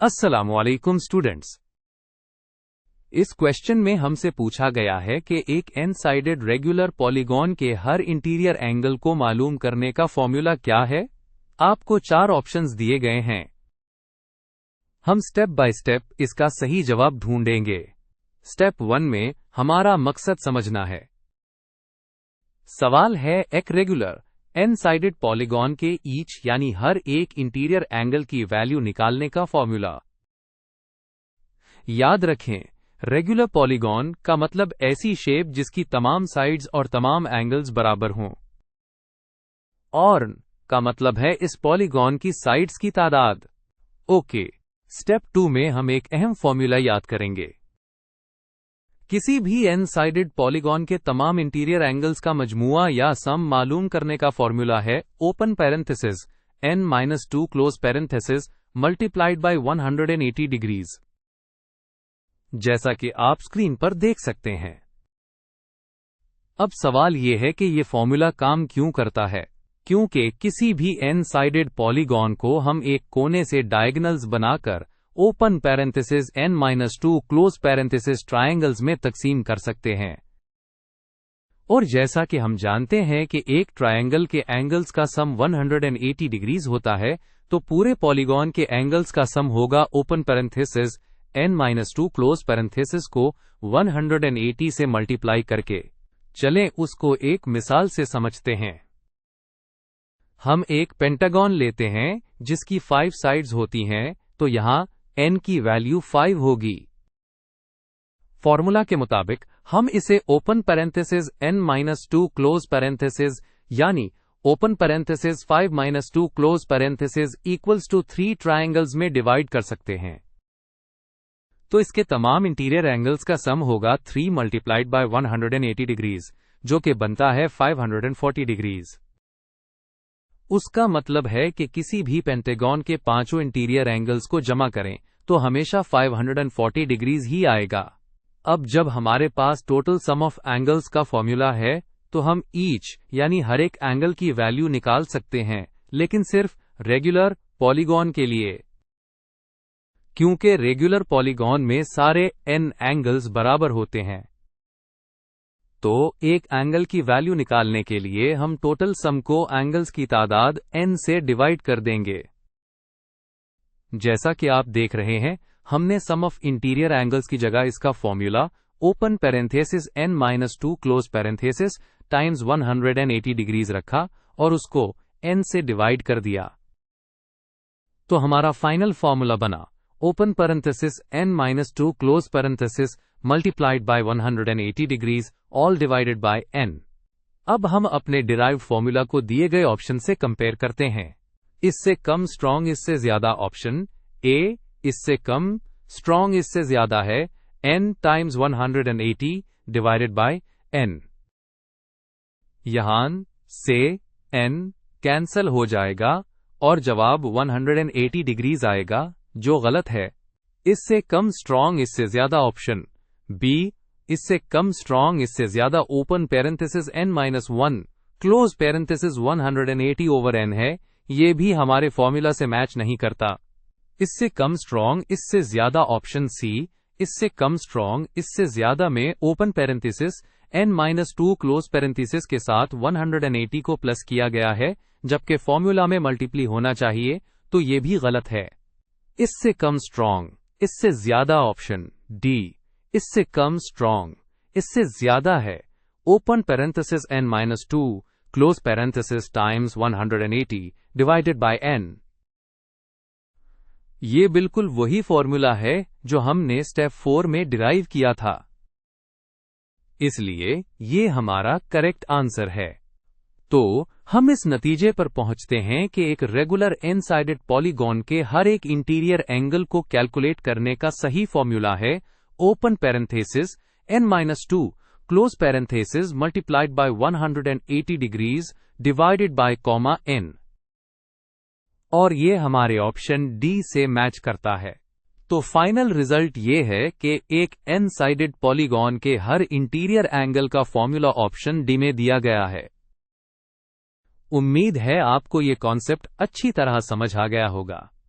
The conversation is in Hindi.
अस्सलामुअलैकुम स्टूडेंट्स। इस क्वेश्चन में हमसे पूछा गया है कि एक एन साइडेड रेगुलर पॉलीगॉन के हर इंटीरियर एंगल को मालूम करने का फॉर्मूला क्या है। आपको 4 ऑप्शंस दिए गए हैं। हम स्टेप बाय स्टेप इसका सही जवाब ढूंढेंगे। स्टेप 1 में हमारा मकसद समझना है। सवाल है एक रेगुलर एन साइडेड पॉलीगॉन के ईच यानी हर एक इंटीरियर एंगल की वैल्यू निकालने का फॉर्मूला। याद रखें, रेगुलर पॉलीगॉन का मतलब ऐसी शेप जिसकी तमाम साइड्स और तमाम एंगल्स बराबर हों। और का मतलब है इस पॉलीगॉन की साइड्स की तादाद। ओके, स्टेप 2 में हम एक अहम फॉर्मूला याद करेंगे। किसी भी एन साइडेड पॉलीगॉन के तमाम इंटीरियर एंगल्स का मजमुआ या सम मालूम करने का फॉर्मूला है open parenthesis n-2 close parenthesis multiplied by 180 degrees, जैसा कि आप स्क्रीन पर देख सकते हैं। अब सवाल यह है कि यह फॉर्मूला काम क्यों करता है। क्योंकि किसी भी एन साइडेड पॉलीगॉन को हम एक कोने से डायगोनल्स बनाकर open parenthesis n-2 close parenthesis triangles में तकसीम कर सकते हैं। और जैसा कि हम जानते हैं कि एक ट्रायंगल के एंगल्स का सम 180 डिग्रीज होता है, तो पूरे पॉलीगॉन के एंगल्स का सम होगा open parenthesis n-2 close parenthesis को 180 से मल्टीप्लाई करके। चलें उसको एक मिसाल से समझते हैं। हम एक पेंटागन लेते हैं जिसकी 5 साइड्स होती हैं, तो यहां n की वैल्यू 5 होगी। फॉर्मूला के मुताबिक हम इसे open parenthesis n-2 close parenthesis यानी open parenthesis 5-2 close parenthesis equals to 3 triangles में डिवाइड कर सकते हैं। तो इसके तमाम इंटीरियर एंगल्स का सम होगा 3 मल्टीप्लाइड बाय 180 डिग्रीज, जो कि बनता है 540 डिग्रीज। उसका मतलब है कि किसी भी पेंटागन के पांचों इंटीरियर एंगल्स को जमा करें तो हमेशा 540 डिग्रीज ही आएगा। अब जब हमारे पास टोटल सम ऑफ एंगल्स का फॉर्मूला है, तो हम ईच यानी हर एक एंगल की वैल्यू निकाल सकते हैं, लेकिन सिर्फ रेगुलर पॉलीगॉन के लिए। क्योंकि रेगुलर पॉलीगॉन में सारे n एंगल्स बराबर होते हैं, तो एक एंगल की वैल्यू निकालने के लिए हम टोटल सम को एंगल्स की तादाद n से डिवाइड कर देंगे। जैसा कि आप देख रहे हैं, हमने सम ऑफ इंटीरियर एंगल्स की जगह इसका formula open parenthesis n-2 close parenthesis times 180 degrees रखा और उसको n से डिवाइड कर दिया। तो हमारा फाइनल फॉर्मूला बना open parenthesis n-2 close parenthesis multiplied by 180 degrees all divided by n। अब हम अपने डिराइव्ड फॉर्मूला को दिए गए ऑप्शन से कंपेयर करते हैं। इससे कम स्ट्रॉन्ग इससे ज्यादा ऑप्शन ए, इससे कम स्ट्रॉन्ग इससे ज्यादा है n times 180 divided by n। यहां से n कैंसल हो जाएगा और जवाब 180 डिग्रीज आएगा, जो गलत है। इससे कम स्ट्रॉन्ग इससे ज्यादा ऑप्शन बी, इससे कम स्ट्रॉन्ग इससे ज्यादा open parenthesis n-1 close parenthesis 180 over n है, ये भी हमारे फॉर्मूला से मैच नहीं करता। इससे कम स्ट्रॉन्ग इससे ज्यादा ऑप्शन सी, इससे कम स्ट्रॉन्ग इससे ज्यादा में open parenthesis n-2 close parenthesis के साथ 180 को प्लस किया गया है, जबकि फॉर्मूला में मल्टीप्ली होना चाहिए, तो ये भी गलत है। इससे कम स्ट्रॉन्ग इससे ज्यादा ऑप्शन डी, इससे कम स्ट्रॉन्ग इससे ज्यादा है open parenthesis n-2 close parenthesis times 180 divided by n। ये बिल्कुल वही फॉर्मूला है जो हमने स्टेप 4 में डिराइव किया था, इसलिए ये हमारा करेक्ट आंसर है। तो हम इस नतीजे पर पहुंचते हैं कि एक रेगुलर एन साइडेड पॉलीगॉन के हर एक इंटीरियर एंगल को कैलकुलेट करने का सही फॉर्मूला है open parenthesis n-2 close parenthesis multiplied by 180 degrees divided by comma n। और ये हमारे ऑप्शन डी से मैच करता है। तो फाइनल रिजल्ट ये है कि एक एन साइडेड पॉलीगॉन के हर इंटीरियर एंगल का फॉर्मूला ऑप्शन डी में दिया गया है। उम्मीद है आपको ये कॉन्सेप्ट अच्छी तरह समझ आ गया होगा।